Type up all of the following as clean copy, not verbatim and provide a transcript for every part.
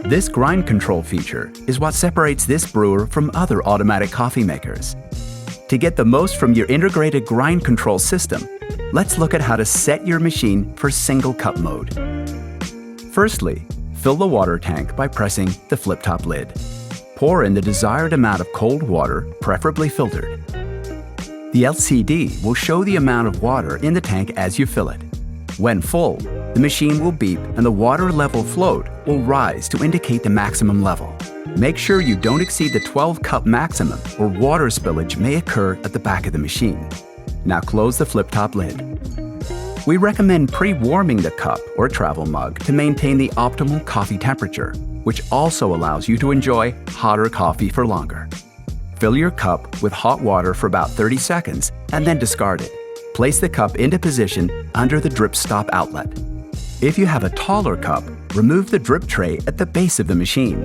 This grind control feature is what separates this brewer from other automatic coffee makers. To get the most from your integrated grind control system, let's look at how to set your machine for single cup mode. Firstly, fill the water tank by pressing the flip-top lid. Pour in the desired amount of cold water, preferably filtered. The LCD will show the amount of water in the tank as you fill it. When full, the machine will beep and the water level float will rise to indicate the maximum level. Make sure you don't exceed the 12-cup maximum or water spillage may occur at the back of the machine. Now close the flip-top lid. We recommend pre-warming the cup or travel mug to maintain the optimal coffee temperature, which also allows you to enjoy hotter coffee for longer. Fill your cup with hot water for about 30 seconds and then discard it. Place the cup into position under the drip stop outlet. If you have a taller cup, remove the drip tray at the base of the machine.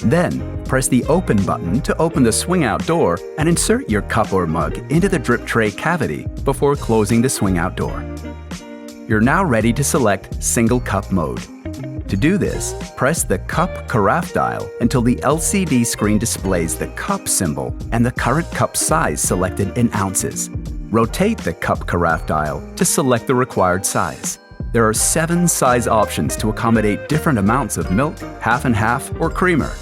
Then, press the open button to open the swing-out door and insert your cup or mug into the drip tray cavity before closing the swing-out door. You're now ready to select single cup mode. To do this, press the cup carafe dial until the LCD screen displays the cup symbol and the current cup size selected in ounces. Rotate the cup carafe dial to select the required size. There are 7 size options to accommodate different amounts of milk, half and half, or creamer.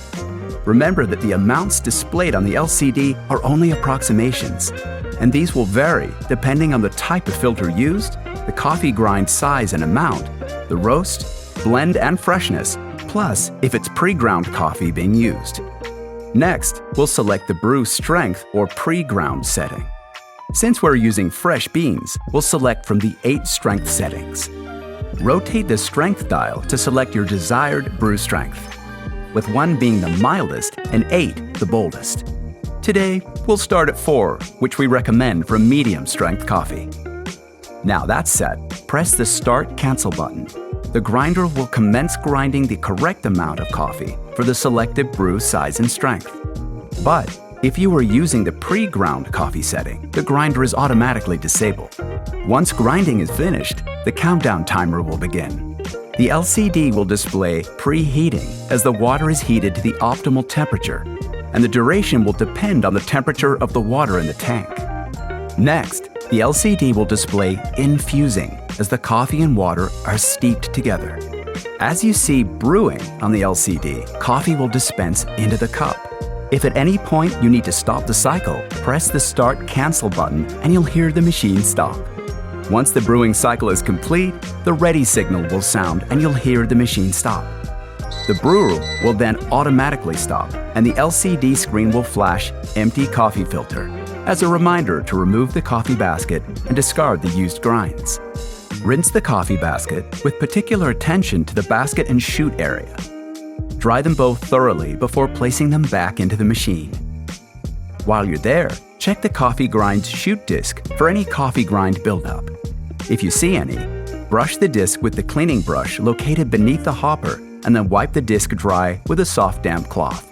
Remember that the amounts displayed on the LCD are only approximations, and these will vary depending on the type of filter used, the coffee grind size and amount, the roast, blend and freshness, plus if it's pre-ground coffee being used. Next, we'll select the brew strength or pre-ground setting. Since we're using fresh beans, we'll select from the 8 strength settings. Rotate the strength dial to select your desired brew strength, with 1 being the mildest and 8 the boldest. Today, we'll start at 4, which we recommend for medium strength coffee. Now that's set, press the Start Cancel button. The grinder will commence grinding the correct amount of coffee for the selected brew size and strength. But if you are using the pre-ground coffee setting, the grinder is automatically disabled. Once grinding is finished, the countdown timer will begin. The LCD will display preheating as the water is heated to the optimal temperature, and the duration will depend on the temperature of the water in the tank. Next, the LCD will display infusing as the coffee and water are steeped together. As you see brewing on the LCD, coffee will dispense into the cup. If at any point you need to stop the cycle, press the Start Cancel button and you'll hear the machine stop. Once the brewing cycle is complete, the ready signal will sound and you'll hear the machine stop. The brewer will then automatically stop and the LCD screen will flash empty coffee filter as a reminder to remove the coffee basket and discard the used grinds. Rinse the coffee basket with particular attention to the basket and chute area. Dry them both thoroughly before placing them back into the machine. While you're there, check the coffee grind's chute disc for any coffee grind buildup. If you see any, brush the disc with the cleaning brush located beneath the hopper and then wipe the disc dry with a soft damp cloth.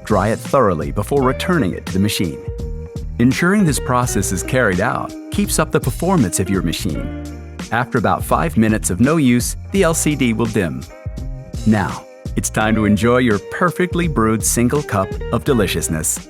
Dry it thoroughly before returning it to the machine. Ensuring this process is carried out keeps up the performance of your machine. After about 5 minutes of no use, the LCD will dim. Now, it's time to enjoy your perfectly brewed single cup of deliciousness.